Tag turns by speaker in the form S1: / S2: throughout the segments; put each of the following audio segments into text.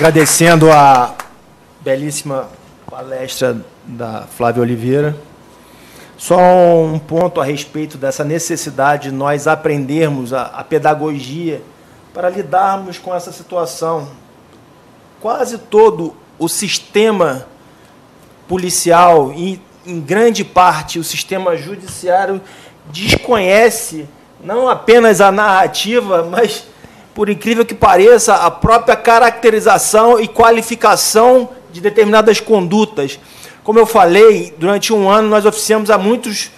S1: Agradecendo a belíssima palestra da Flávia Oliveira. Só um ponto a respeito dessa necessidade de nós aprendermos a pedagogia para lidarmos com essa situação. Quase todo o sistema policial e, em grande parte, o sistema judiciário desconhece não apenas a narrativa, mas, por incrível que pareça, a própria caracterização e qualificação de determinadas condutas. Como eu falei, durante um ano nós oficiamos a muitas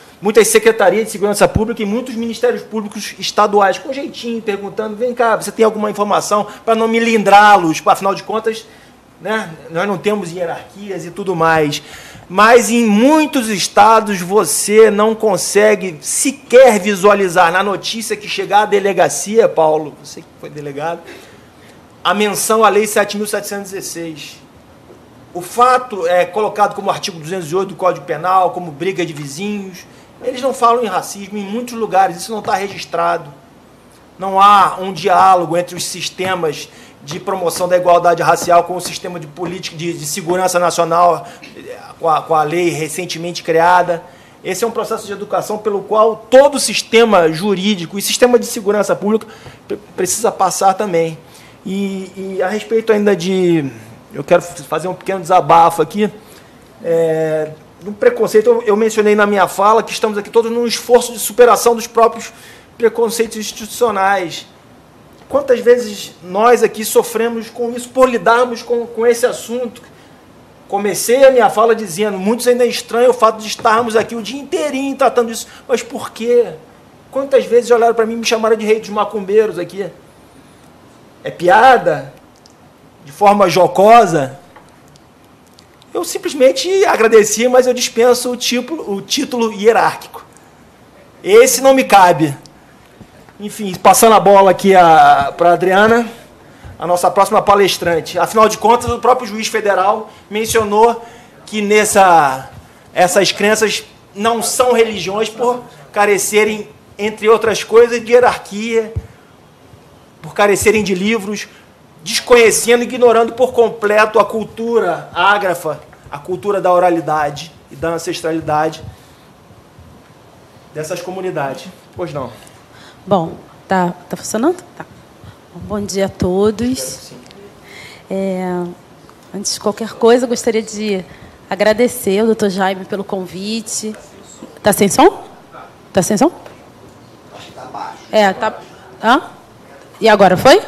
S1: secretarias de segurança pública e muitos ministérios públicos estaduais, com jeitinho, perguntando, vem cá, você tem alguma informação para não milindrá-los, afinal de contas, né, nós não temos hierarquias e tudo mais. Mas em muitos estados você não consegue sequer visualizar na notícia que chegar à delegacia, Paulo, você que foi delegado, a menção à Lei 7.716. O fato é colocado como artigo 208 do Código Penal, como briga de vizinhos. Eles não falam em racismo em muitos lugares, isso não está registrado. Não há um diálogo entre os sistemas de promoção da igualdade racial com o sistema de política de segurança nacional, com a lei recentemente criada. Esse é um processo de educação pelo qual todo o sistema jurídico e sistema de segurança pública precisa passar também. E a respeito ainda de... Eu quero fazer um pequeno desabafo aqui. No preconceito, eu mencionei na minha fala que estamos aqui todos num esforço de superação dos próprios preconceitos institucionais. Quantas vezes nós aqui sofremos com isso, por lidarmos com esse assunto? Comecei a minha fala dizendo, muitos ainda estranham o fato de estarmos aqui o dia inteirinho tratando disso. Mas por quê? Quantas vezes olharam para mim e me chamaram de rei dos macumbeiros aqui? É piada? De forma jocosa? Eu simplesmente agradeci, mas eu dispenso o título hierárquico. Esse não me cabe. Enfim, passando a bola aqui para a Adriana, a nossa próxima palestrante. Afinal de contas, o próprio juiz federal mencionou que essas crenças não são religiões por carecerem, entre outras coisas, de hierarquia, por carecerem de livros, desconhecendo, ignorando por completo a cultura ágrafa, a cultura da oralidade e da ancestralidade dessas comunidades. Pois não.
S2: Bom, tá funcionando? Tá. Bom dia a todos. Antes de qualquer coisa, eu gostaria de agradecer ao Dr. Jaime pelo convite. Tá sem som? Tá sem som?
S1: Acho que tá baixo.
S2: Tá. Hã? E agora foi?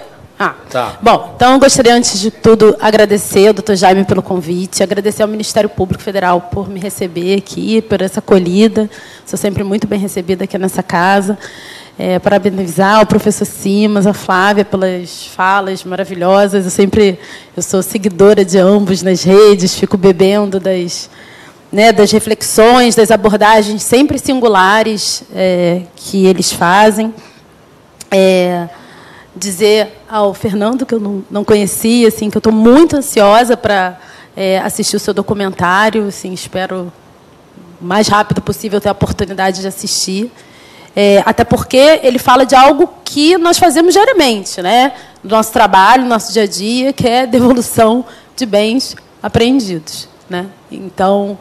S1: Tá.
S2: Bom, então eu gostaria, antes de tudo, agradecer ao Dr. Jaime pelo convite, agradecer ao Ministério Público Federal por me receber aqui, por essa acolhida. Sou sempre muito bem recebida aqui nessa casa. Parabenizar ao professor Simas, a Flávia, pelas falas maravilhosas. Eu sou seguidora de ambos nas redes, fico bebendo das reflexões, das abordagens sempre singulares que eles fazem. Dizer ao Fernando, que eu não conhecia, assim, que eu estou muito ansiosa para assistir o seu documentário. Assim, espero o mais rápido possível ter a oportunidade de assistir. Até porque ele fala de algo que nós fazemos diariamente, né? No nosso trabalho, no nosso dia a dia, que é devolução de bens apreendidos, né? Então,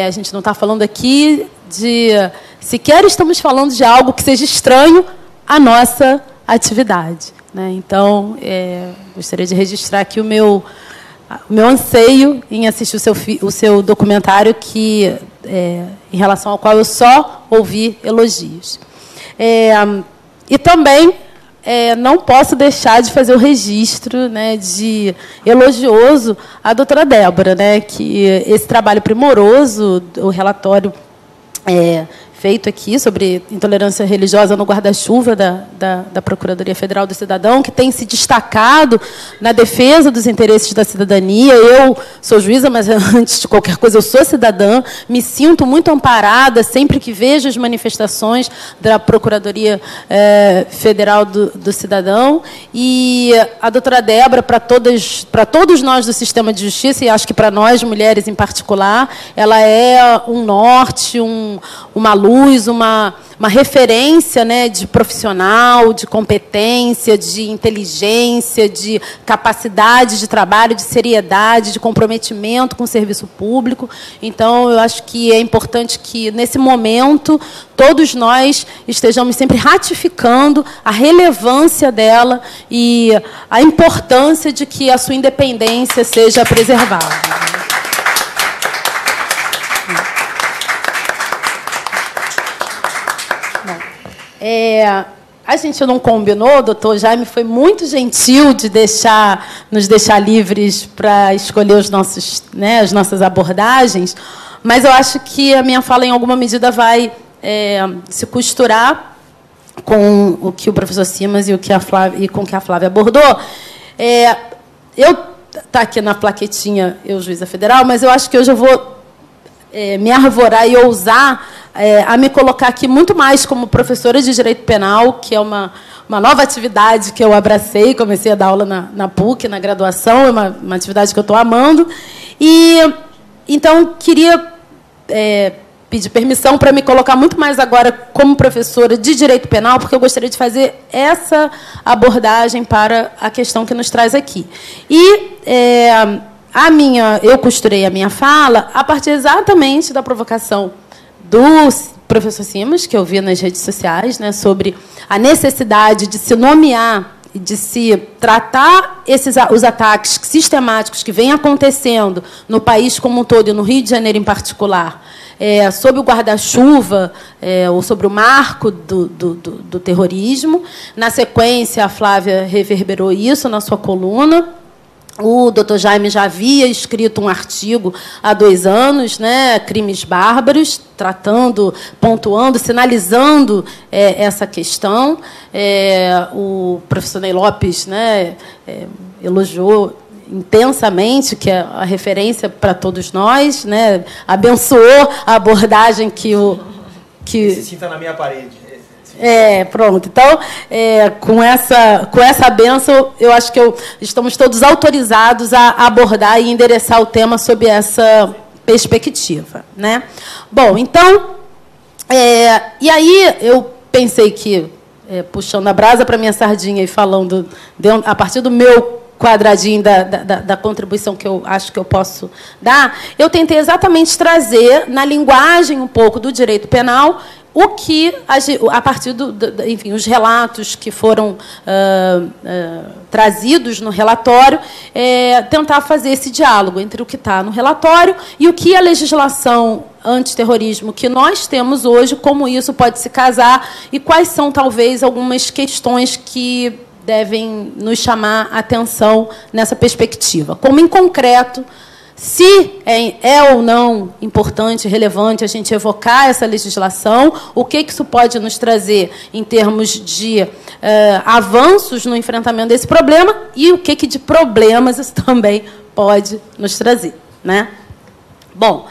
S2: a gente não está falando aqui de... Sequer estamos falando de algo que seja estranho à nossa atividade, né? Então, gostaria de registrar aqui o meu anseio em assistir o seu documentário, em relação ao qual eu só ouvi elogios. E também não posso deixar de fazer o registro, né, de elogioso à doutora Débora, né, que esse trabalho primoroso, o relatório feito aqui sobre intolerância religiosa no guarda-chuva da Procuradoria Federal do Cidadão, que tem se destacado na defesa dos interesses da cidadania. Eu sou juíza, mas antes de qualquer coisa eu sou cidadã, me sinto muito amparada sempre que vejo as manifestações da Procuradoria Federal do Cidadão. E a doutora Débora, para todos nós do sistema de justiça, e acho que para nós, mulheres em particular, ela é um norte, uma luz, luz, uma referência, né, de profissional, de competência, de inteligência, de capacidade de trabalho, de seriedade, de comprometimento com o serviço público. Então, eu acho que é importante que, nesse momento, todos nós estejamos sempre ratificando a relevância dela e a importância de que a sua independência seja preservada. A gente não combinou, o doutor Jaime foi muito gentil de nos deixar livres para escolher os nossos, né, as nossas abordagens, mas eu acho que a minha fala, em alguma medida, vai se costurar com o que o professor Simas e com o que a Flávia abordou. Está aqui na plaquetinha, eu, juíza federal, mas eu acho que hoje eu vou me arvorar e ousar a me colocar aqui muito mais como professora de Direito Penal, que é uma nova atividade que eu abracei, comecei a dar aula na PUC, na graduação, é uma atividade que eu estou amando. E, então, queria pedir permissão para me colocar muito mais agora como professora de Direito Penal, porque eu gostaria de fazer essa abordagem para a questão que nos traz aqui. E eu costurei a minha fala a partir exatamente da provocação do professor Simas, que eu vi nas redes sociais, né, sobre a necessidade de se nomear e de se tratar os ataques sistemáticos que vêm acontecendo no país como um todo e no Rio de Janeiro em particular, sob o guarda-chuva ou sobre o marco do terrorismo. Na sequência, a Flávia reverberou isso na sua coluna. O doutor Jaime já havia escrito um artigo há 2 anos, né, Crimes Bárbaros, tratando, pontuando, sinalizando essa questão. O professor Ney Lopes, né, elogiou intensamente, que é a referência para todos nós, né, abençoou a abordagem que
S1: Se sinta na minha parede.
S2: Pronto. Então, com essa bênção, eu acho que estamos todos autorizados a abordar e endereçar o tema sob essa perspectiva, né? Bom, então, e aí eu pensei que, puxando a brasa para minha sardinha e falando a partir do meu quadradinho da contribuição que eu acho que eu posso dar, eu tentei exatamente trazer, na linguagem um pouco do direito penal, o que, a partir enfim, os relatos que foram trazidos no relatório, tentar fazer esse diálogo entre o que está no relatório e o que a legislação antiterrorismo que nós temos hoje, como isso pode se casar e quais são, talvez, algumas questões que devem nos chamar a atenção nessa perspectiva. Como, em concreto, se é ou não importante, relevante a gente evocar essa legislação, o que isso pode nos trazer em termos de avanços no enfrentamento desse problema e o que de problemas isso também pode nos trazer, né? Bom,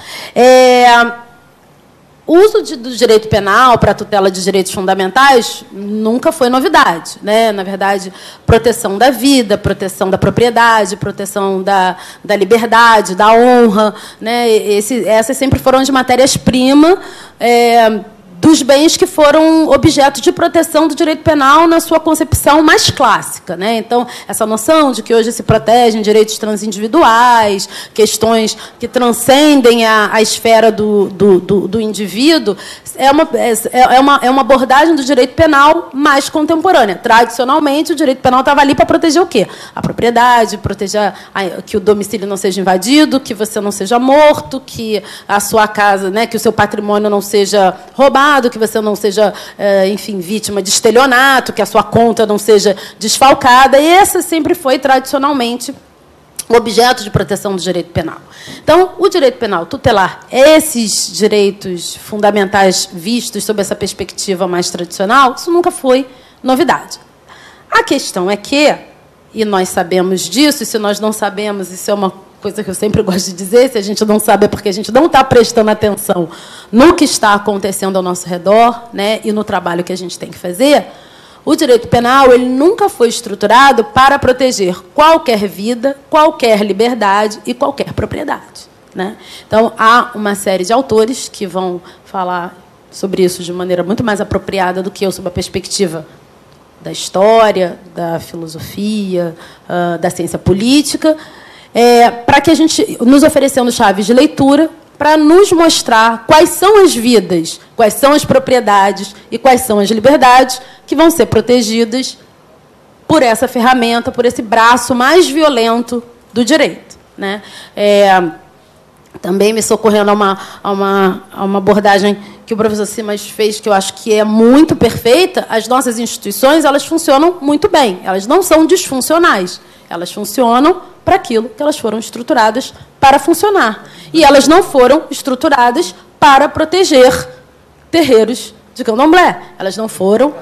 S2: o uso do direito penal para a tutela de direitos fundamentais nunca foi novidade, né? Na verdade, proteção da vida, proteção da propriedade, proteção da liberdade, da honra, né? Essas sempre foram as matérias-primas dos bens que foram objeto de proteção do direito penal na sua concepção mais clássica, né? Então, essa noção de que hoje se protegem direitos transindividuais, questões que transcendem a esfera do indivíduo, é uma abordagem do direito penal mais contemporânea. Tradicionalmente, o direito penal estava ali para proteger o quê? A propriedade, proteger que o domicílio não seja invadido, que você não seja morto, que a sua casa, né, que o seu patrimônio não seja roubado, que você não seja, enfim, vítima de estelionato, que a sua conta não seja desfalcada. E essa sempre foi, tradicionalmente, o objeto de proteção do direito penal. Então, o direito penal tutelar esses direitos fundamentais vistos sob essa perspectiva mais tradicional, isso nunca foi novidade. A questão é que, e nós sabemos disso, e se nós não sabemos, isso é uma coisa que eu sempre gosto de dizer, se a gente não sabe é porque a gente não está prestando atenção no que está acontecendo ao nosso redor, né, e no trabalho que a gente tem que fazer. O direito penal ele nunca foi estruturado para proteger qualquer vida, qualquer liberdade e qualquer propriedade, né? Então, há uma série de autores que vão falar sobre isso de maneira muito mais apropriada do que eu, sob a perspectiva da história, da filosofia, da ciência política, para que a gente, nos oferecendo chaves de leitura, para nos mostrar quais são as vidas, quais são as propriedades e quais são as liberdades que vão ser protegidas por essa ferramenta, por esse braço mais violento do direito, né? Também me socorrendo a uma abordagem que o professor Simas fez, que eu acho que é muito perfeita. As nossas instituições, elas funcionam muito bem, elas não são disfuncionais, elas funcionam para aquilo que elas foram estruturadas para funcionar. E elas não foram estruturadas para proteger terreiros de candomblé. Elas não foram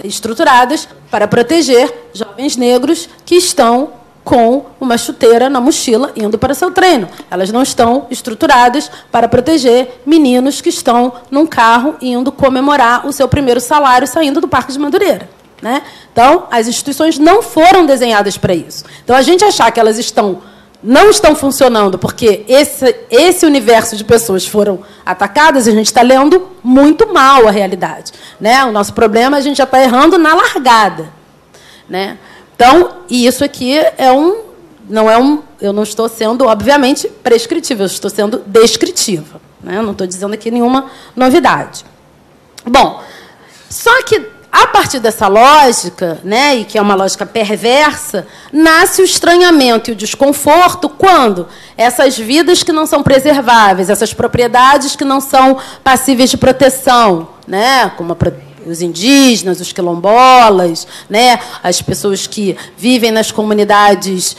S2: estruturadas para proteger jovens negros que estão com uma chuteira na mochila indo para seu treino. Elas não estão estruturadas para proteger meninos que estão num carro indo comemorar o seu primeiro salário saindo do Parque de Madureira, né? Então, as instituições não foram desenhadas para isso. Então, a gente achar que elas não estão funcionando porque esse universo de pessoas foram atacadas, a gente está lendo muito mal a realidade, né? O nosso problema, a gente já está errando na largada, né? Então, e isso aqui eu não estou sendo, obviamente, prescritiva, eu estou sendo descritiva, né? Eu não estou dizendo aqui nenhuma novidade. Bom, só que, a partir dessa lógica, né, e que é uma lógica perversa, nasce o estranhamento e o desconforto quando essas vidas que não são preserváveis, essas propriedades que não são passíveis de proteção, né, como os indígenas, os quilombolas, né, as pessoas que vivem nas comunidades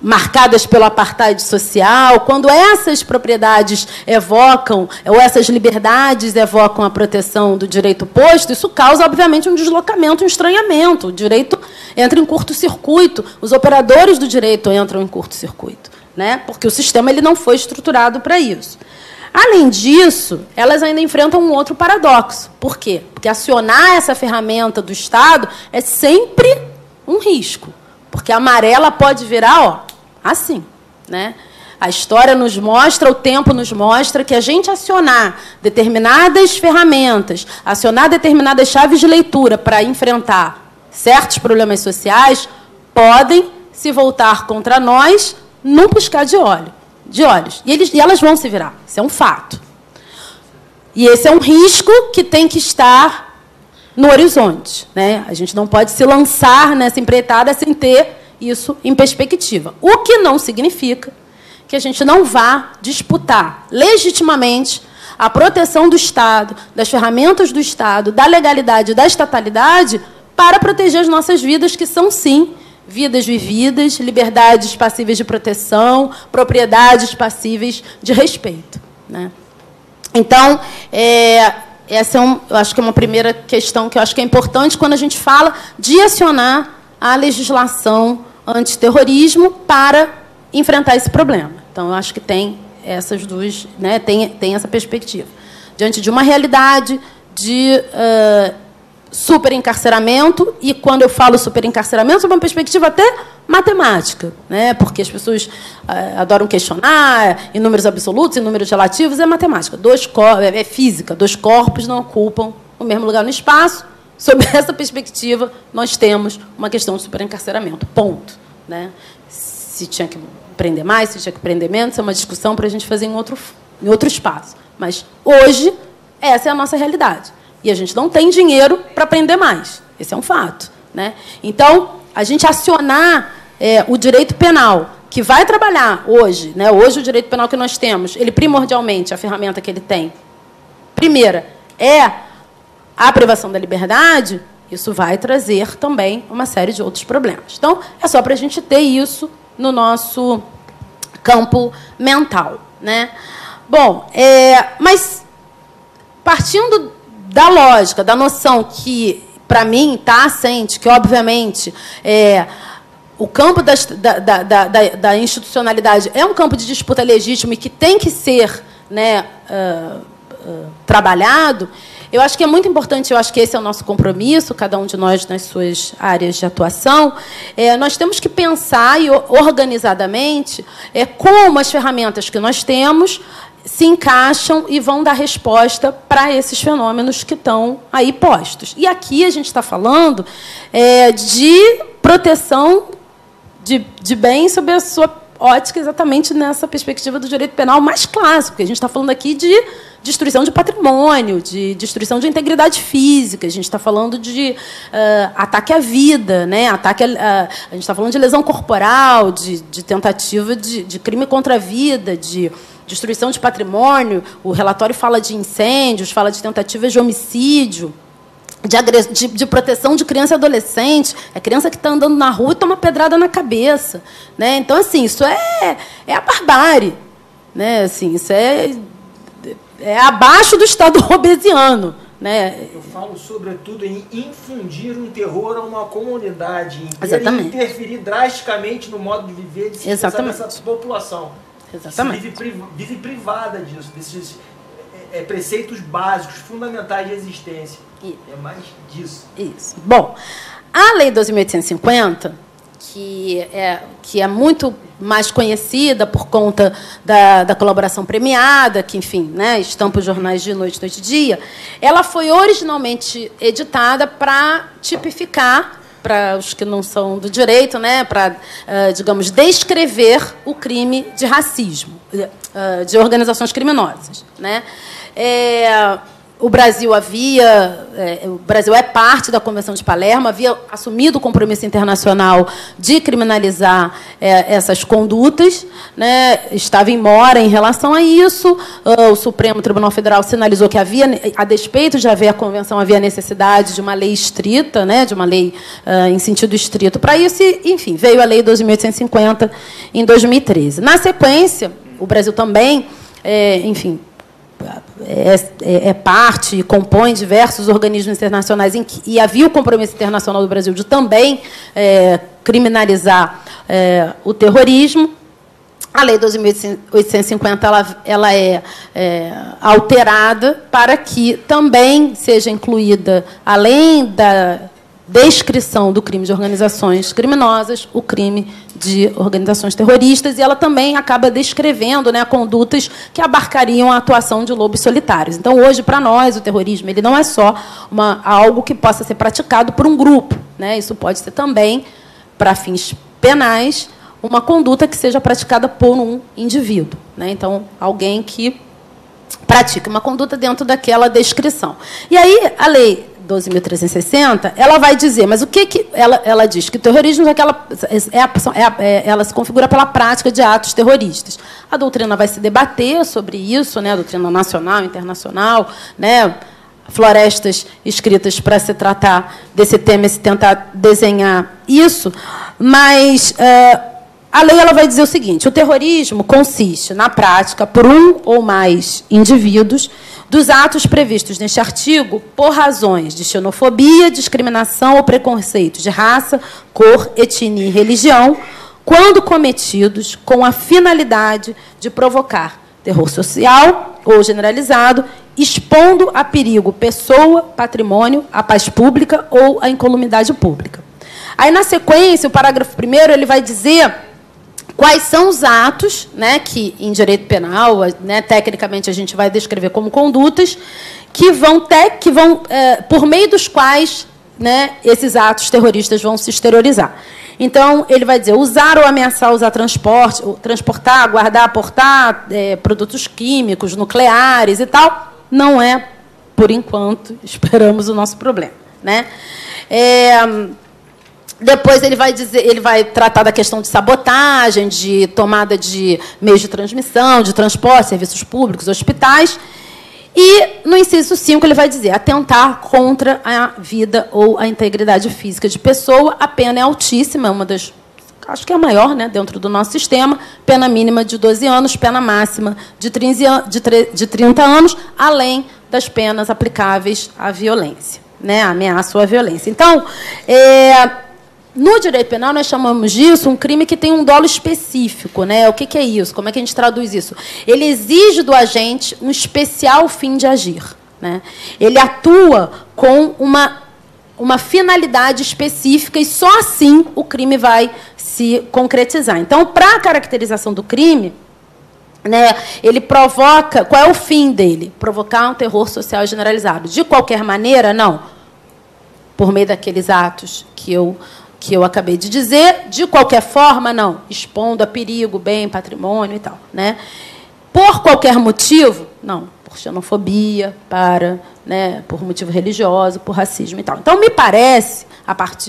S2: marcadas pelo apartheid social, quando essas propriedades evocam, ou essas liberdades evocam a proteção do direito posto, isso causa, obviamente, um deslocamento, um estranhamento. O direito entra em curto-circuito, os operadores do direito entram em curto-circuito, né, porque o sistema ele não foi estruturado para isso. Além disso, elas ainda enfrentam um outro paradoxo. Por quê? Porque acionar essa ferramenta do Estado é sempre um risco. Porque a amarela pode virar, assim, né? A história nos mostra, o tempo nos mostra que a gente acionar determinadas ferramentas, acionar determinadas chaves de leitura para enfrentar certos problemas sociais, podem se voltar contra nós num piscar de olhos. E elas vão se virar. Isso é um fato. E esse é um risco que tem que estar no horizonte, né? A gente não pode se lançar nessa empreitada sem ter isso em perspectiva. O que não significa que a gente não vá disputar legitimamente a proteção do Estado, das ferramentas do Estado, da legalidade, da estatalidade, para proteger as nossas vidas, que são, sim, vidas vividas, liberdades passíveis de proteção, propriedades passíveis de respeito, né? Então, essa eu acho que é uma primeira questão que eu acho que é importante quando a gente fala de acionar a legislação antiterrorismo para enfrentar esse problema. Então, eu acho que tem essas duas, né, tem essa perspectiva. Diante de uma realidade de superencarceramento, e quando eu falo superencarceramento, é uma perspectiva até matemática, né? Porque as pessoas adoram questionar em números absolutos, em números relativos, é matemática. É física, dois corpos não ocupam o mesmo lugar no espaço. Sob essa perspectiva, nós temos uma questão de superencarceramento, ponto, né? Se tinha que prender mais, se tinha que prender menos, isso é uma discussão para a gente fazer em outro espaço. Mas, hoje, essa é a nossa realidade. E a gente não tem dinheiro para prender mais. Esse é um fato, né? Então, a gente acionar o direito penal, que vai trabalhar hoje, né? Hoje, o direito penal que nós temos, ele primordialmente, a ferramenta que ele tem, primeira, é a privação da liberdade, isso vai trazer também uma série de outros problemas. Então, é só para a gente ter isso no nosso campo mental, né? Bom, mas partindo da lógica, da noção que, para mim, está assente, que, obviamente, o campo da institucionalidade é um campo de disputa legítimo e que tem que ser, né, trabalhado. Eu acho que é muito importante, eu acho que esse é o nosso compromisso, cada um de nós nas suas áreas de atuação. Nós temos que pensar organizadamente como as ferramentas que nós temos se encaixam e vão dar resposta para esses fenômenos que estão aí postos. E aqui a gente está falando de proteção de bens sob a sua ótica, exatamente nessa perspectiva do direito penal mais clássico, porque a gente está falando aqui de destruição de patrimônio, de destruição de integridade física, a gente está falando de ataque à vida, né? A gente está falando de lesão corporal, de tentativa de crime contra a vida, de destruição de patrimônio. O relatório fala de incêndios, fala de tentativas de homicídio, de proteção de criança e adolescente. É criança que está andando na rua e toma pedrada na cabeça, né? Então, assim, isso é a barbárie, né? Assim, isso é abaixo do Estado robesiano, né?
S1: Eu falo, sobretudo, em infundir um terror a uma comunidade inteira.
S2: Exatamente.
S1: E interferir drasticamente no modo de viver dessa população.
S2: Exatamente.
S1: Vive privada disso, desses preceitos básicos, fundamentais de existência. É mais disso.
S2: Isso. Bom, a Lei 12.850, que é muito mais conhecida por conta da colaboração premiada, que, enfim, né, estampa os jornais de noite e dia, ela foi originalmente editada para tipificar, para os que não são do direito, né, para, digamos, descrever o crime de racismo, de organizações criminosas, né? O Brasil é parte da Convenção de Palermo, havia assumido o compromisso internacional de criminalizar essas condutas, né? Estava em mora em relação a isso. O Supremo Tribunal Federal sinalizou que havia, a despeito de haver a convenção, havia necessidade de uma lei estrita, né? De uma lei em sentido estrito para isso, e, enfim, veio a Lei 12.850 em 2013. Na sequência, o Brasil também, enfim, parte e compõe diversos organismos internacionais e havia o compromisso internacional do Brasil de também criminalizar o terrorismo. A Lei 12.850 ela é alterada para que também seja incluída, além da descrição do crime de organizações criminosas, o crime de organizações terroristas, e ela também acaba descrevendo, né, condutas que abarcariam a atuação de lobos solitários. Então, hoje, para nós, o terrorismo ele não é só algo que possa ser praticado por um grupo, né? Isso pode ser também, para fins penais, uma conduta que seja praticada por um indivíduo, né? Então, alguém que pratica uma conduta dentro daquela descrição. E aí, a lei 12.360, ela vai dizer, mas o que ela diz? Que o terrorismo ela se configura pela prática de atos terroristas. A doutrina vai se debater sobre isso, né? A doutrina nacional, internacional, né? Florestas escritas para se tratar desse tema e se tentar desenhar isso, mas a lei ela vai dizer o seguinte: o terrorismo consiste na prática por um ou mais indivíduos dos atos previstos neste artigo por razões de xenofobia, discriminação ou preconceito de raça, cor, etnia e religião, quando cometidos com a finalidade de provocar terror social ou generalizado, expondo a perigo pessoa, patrimônio, a paz pública ou a incolumidade pública. Aí, na sequência, o parágrafo 1º ele vai dizer quais são os atos, né, que, em direito penal, né, tecnicamente, a gente vai descrever como condutas, que vão por meio dos quais, né, esses atos terroristas vão se exteriorizar. Então, ele vai dizer usar ou ameaçar usar transportar, guardar, aportar produtos químicos, nucleares e tal, não é, por enquanto, esperamos o nosso problema, né? Depois ele vai tratar da questão de sabotagem, de tomada de meios de transmissão, de transporte, serviços públicos, hospitais. E, no inciso 5, ele vai dizer atentar contra a vida ou a integridade física de pessoa. A pena é altíssima, uma das, acho que é a maior, né, dentro do nosso sistema. Pena mínima de 12 anos, pena máxima de 30 anos, além das penas aplicáveis à violência, né, à ameaça ou à violência. Então, no direito penal, nós chamamos disso um crime que tem um dolo específico, né? O que é isso? Como é que a gente traduz isso? Ele exige do agente um especial fim de agir, né? Ele atua com uma finalidade específica e só assim o crime vai se concretizar. Então, para a caracterização do crime, né, ele provoca... Qual é o fim dele? Provocar um terror social generalizado. De qualquer maneira, não. Por meio daqueles atos que eu acabei de dizer. De qualquer forma, não. Expondo a perigo, bem, patrimônio e tal. Né? Por qualquer motivo, não. Por xenofobia, né, por motivo religioso, por racismo e tal. Então, me parece,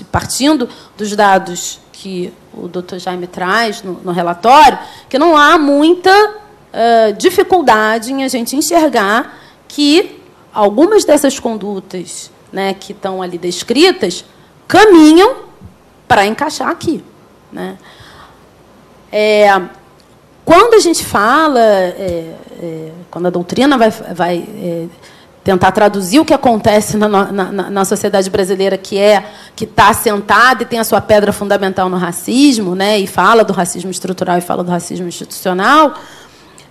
S2: partindo dos dados que o doutor Jaime traz no relatório, que não há muita dificuldade em a gente enxergar que algumas dessas condutas, né, que estão ali descritas caminham para encaixar aqui. Né? Quando a gente fala, quando a doutrina vai tentar traduzir o que acontece na sociedade brasileira, que está assentada e tem a sua pedra fundamental no racismo, né, e fala do racismo estrutural e fala do racismo institucional,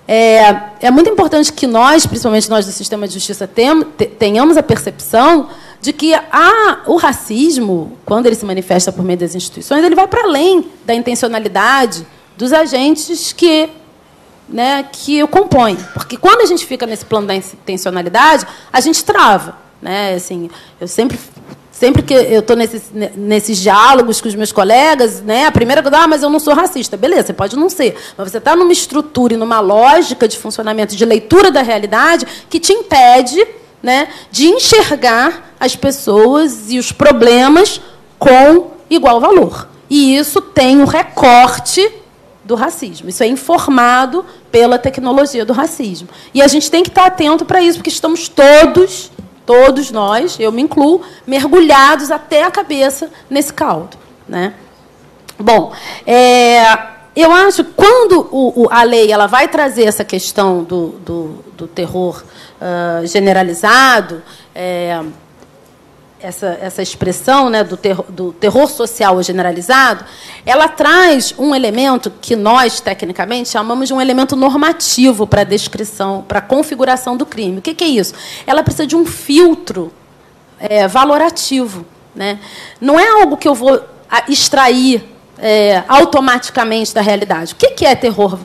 S2: é muito importante que nós, principalmente nós do sistema de justiça, tenhamos a percepção de que o racismo, quando ele se manifesta por meio das instituições, ele vai para além da intencionalidade dos agentes que o compõem. Porque, quando a gente fica nesse plano da intencionalidade, a gente trava. Né? Assim, eu sempre que eu estou nesses diálogos com os meus colegas, né, a primeira coisa, mas eu não sou racista. Beleza, você pode não ser, mas você está numa estrutura e numa lógica de funcionamento, de leitura da realidade, que te impede, né, de enxergar as pessoas e os problemas com igual valor. E isso tem um recorte do racismo. Isso é informado pela tecnologia do racismo. E a gente tem que estar atento para isso, porque estamos todos nós, eu me incluo, mergulhados até a cabeça nesse caldo. Né? Bom, eu acho que quando a lei ela vai trazer essa questão do terror generalizado, essa expressão, né, do terror social generalizado, ela traz um elemento que nós, tecnicamente, chamamos de um elemento normativo para a descrição, para a configuração do crime. O que é isso? Ela precisa de um filtro valorativo. Né? Não é algo que eu vou extrair automaticamente da realidade. O que é terror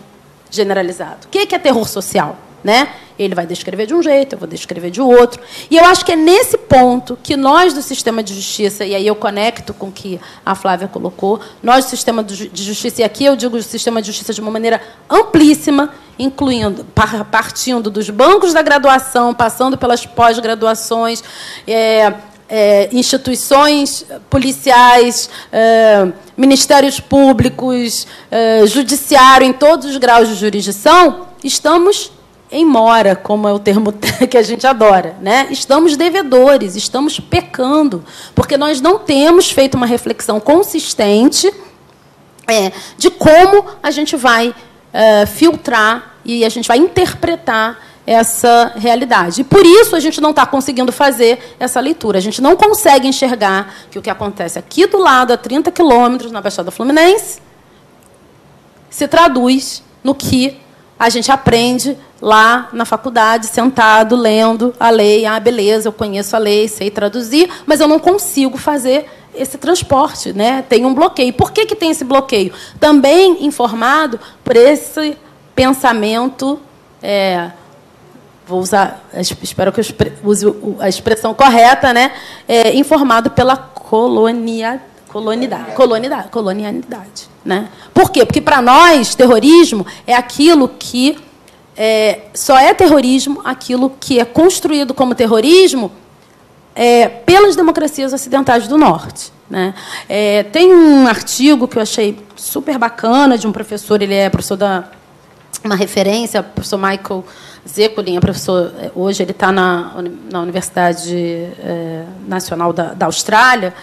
S2: generalizado? O que é terror social? Né? Ele vai descrever de um jeito, eu vou descrever de outro. E eu acho que é nesse ponto que nós, do sistema de justiça, e aí eu conecto com o que a Flávia colocou, nós, do sistema de justiça, e aqui eu digo o sistema de justiça de uma maneira amplíssima, incluindo, partindo dos bancos da graduação, passando pelas pós-graduações, instituições policiais, ministérios públicos, judiciário, em todos os graus de jurisdição, estamos em mora, como é o termo que a gente adora. Né? Estamos devedores, estamos pecando, porque nós não temos feito uma reflexão consistente de como a gente vai filtrar e a gente vai interpretar essa realidade. E, por isso, a gente não está conseguindo fazer essa leitura. A gente não consegue enxergar que o que acontece aqui do lado, a 30 quilômetros, na Baixada Fluminense, se traduz no que a gente aprende lá na faculdade, sentado, lendo a lei. Beleza, eu conheço a lei, sei traduzir, mas eu não consigo fazer esse transporte. Né? Tem um bloqueio. Por que tem esse bloqueio? Também informado por esse pensamento... vou usar, espero que eu use a expressão correta, né? Informado pela colonialidade. Né? Por quê? Porque, para nós, terrorismo é aquilo que... só é terrorismo aquilo que é construído como terrorismo pelas democracias ocidentais do Norte. Né? Tem um artigo que eu achei super bacana, de um professor, ele é professor uma referência, o professor Michael Zekulin, professor, hoje ele está na Universidade Nacional da Austrália,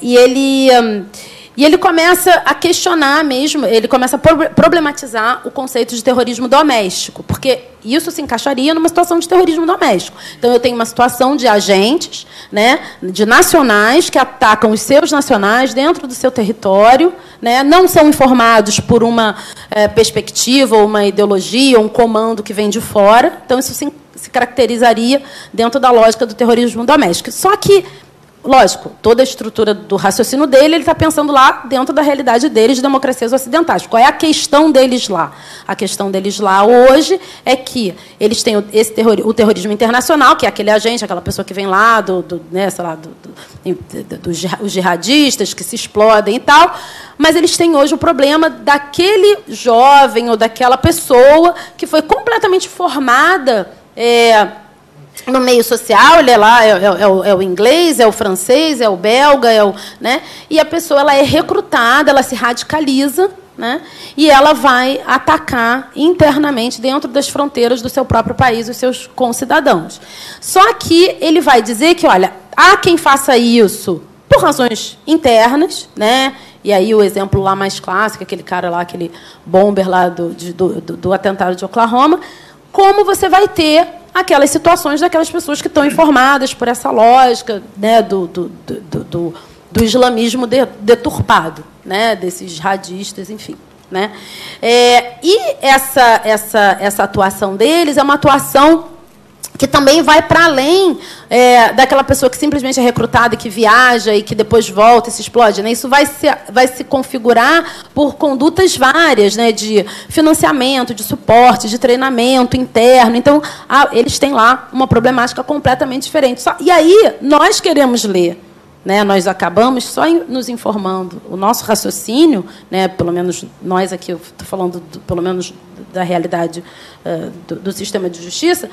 S2: e ele começa a questionar mesmo, ele começa a problematizar o conceito de terrorismo doméstico, porque isso se encaixaria numa situação de terrorismo doméstico. Então, eu tenho uma situação de agentes, né, de nacionais que atacam os seus nacionais dentro do seu território, né, não são informados por uma perspectiva, ou uma ideologia, ou um comando que vem de fora. Então, isso se caracterizaria dentro da lógica do terrorismo doméstico. Só que lógico, toda a estrutura do raciocínio dele, ele está pensando lá dentro da realidade deles, de democracias ocidentais. Qual é a questão deles lá? A questão deles lá hoje é que eles têm o terrorismo internacional, que é aquele agente, aquela pessoa que vem lá, né, sei lá, os jihadistas que se explodem e tal, mas eles têm hoje o problema daquele jovem ou daquela pessoa que foi completamente formada no meio social, ele é lá, é o inglês, é o francês, é o belga, né? E a pessoa ela é recrutada, ela se radicaliza, né? E ela vai atacar internamente dentro das fronteiras do seu próprio país os seus concidadãos. Só que ele vai dizer que, olha, há quem faça isso por razões internas, né? E aí o exemplo lá mais clássico, aquele cara lá, aquele bomber lá do atentado de Oklahoma, como você vai ter aquelas situações daquelas pessoas que estão informadas por essa lógica, né, do islamismo deturpado, né, desses radistas, enfim. Né? E essa atuação deles é uma atuação que também vai para além daquela pessoa que simplesmente é recrutada e que viaja e que depois volta e se explode. Né? Isso vai se configurar por condutas várias, né? De financiamento, de suporte, de treinamento interno. Então, eles têm lá uma problemática completamente diferente. E aí, nós queremos ler. Né, nós acabamos só nos informando. O nosso raciocínio, né, pelo menos nós aqui, eu estou falando pelo menos da realidade do sistema de justiça,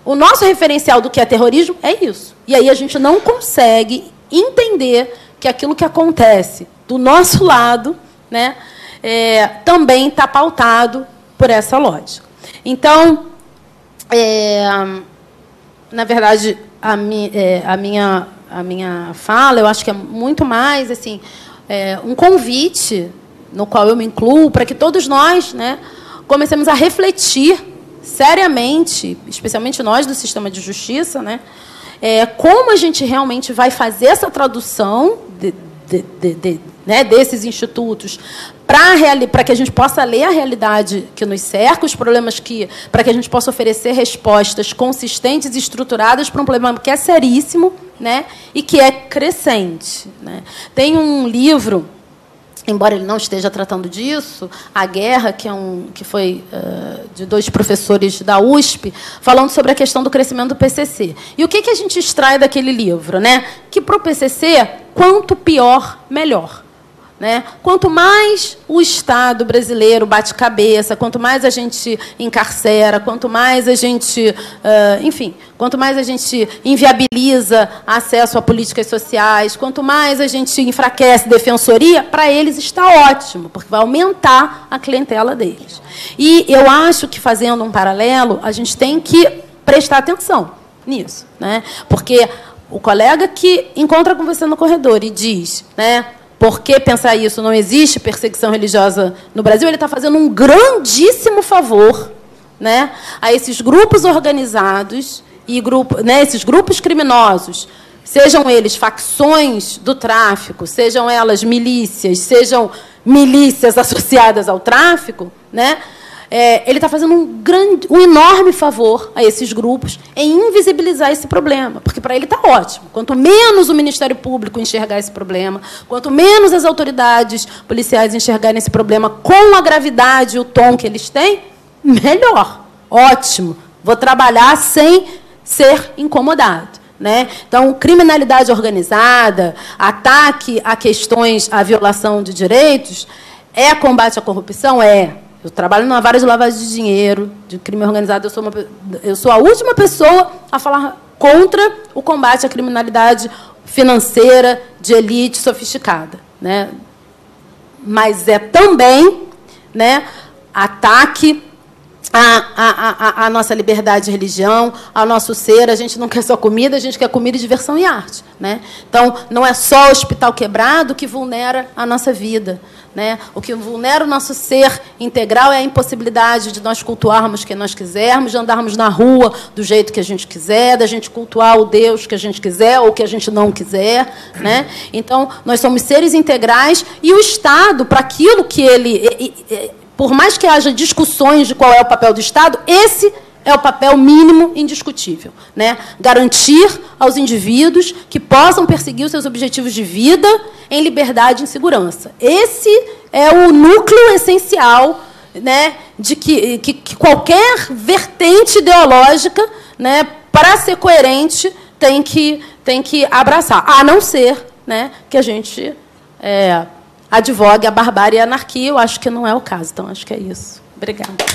S2: o nosso referencial do que é terrorismo é isso. E aí a gente não consegue entender que aquilo que acontece do nosso lado, né, também está pautado por essa lógica. Então, na verdade, a minha fala, eu acho que é muito mais assim, um convite no qual eu me incluo para que todos nós, né, comecemos a refletir seriamente, especialmente nós do sistema de justiça, né, como a gente realmente vai fazer essa tradução né, desses institutos para que a gente possa ler a realidade que nos cerca, os problemas para que a gente possa oferecer respostas consistentes e estruturadas para um problema que é seríssimo, né, e que é crescente. Né? Tem um livro, embora ele não esteja tratando disso, A Guerra, que foi de 2 professores da USP, falando sobre a questão do crescimento do PCC. E o que a gente extrai daquele livro? Né? Que, para o PCC, quanto pior, melhor. Né? Quanto mais o Estado brasileiro bate cabeça, quanto mais a gente encarcera, quanto mais a gente, enfim, quanto mais a gente inviabiliza acesso a políticas sociais, quanto mais a gente enfraquece defensoria, para eles está ótimo, porque vai aumentar a clientela deles. E eu acho que, fazendo um paralelo, a gente tem que prestar atenção nisso. Né? Porque o colega que encontra com você no corredor e diz, né, por que pensar isso? Não existe perseguição religiosa no Brasil. Ele está fazendo um grandíssimo favor, né, a esses grupos organizados e esses grupos criminosos, sejam eles facções do tráfico, sejam elas milícias, sejam milícias associadas ao tráfico, né? Ele está fazendo um enorme favor a esses grupos em invisibilizar esse problema, porque para ele está ótimo. Quanto menos o Ministério Público enxergar esse problema, quanto menos as autoridades policiais enxergarem esse problema com a gravidade e o tom que eles têm, melhor. Ótimo. Vou trabalhar sem ser incomodado. Né? Então, criminalidade organizada, ataque a questões, a violação de direitos, combate à corrupção? Eu trabalho numa vara de lavagem de dinheiro, de crime organizado. Eu sou a última pessoa a falar contra o combate à criminalidade financeira de elite sofisticada. Né? Mas também, né, ataque à nossa liberdade de religião, ao nosso ser. A gente não quer só comida, a gente quer comida, diversão e arte. Né? Então, não é só o hospital quebrado que vulnera a nossa vida. Né? O que vulnera o nosso ser integral é a impossibilidade de nós cultuarmos quem nós quisermos, de andarmos na rua do jeito que a gente quiser, da gente cultuar o Deus que a gente quiser ou que a gente não quiser. Né? Então, nós somos seres integrais e o Estado, para aquilo que ele... Por mais que haja discussões de qual é o papel do Estado, esse é o papel mínimo indiscutível, né? Garantir aos indivíduos que possam perseguir os seus objetivos de vida em liberdade e em segurança. Esse é o núcleo essencial, né, de que qualquer vertente ideológica, né, para ser coerente, tem que abraçar, a não ser, né, que a gente advogue a barbárie e a anarquia. Eu acho que não é o caso. Então, acho que é isso. Obrigada.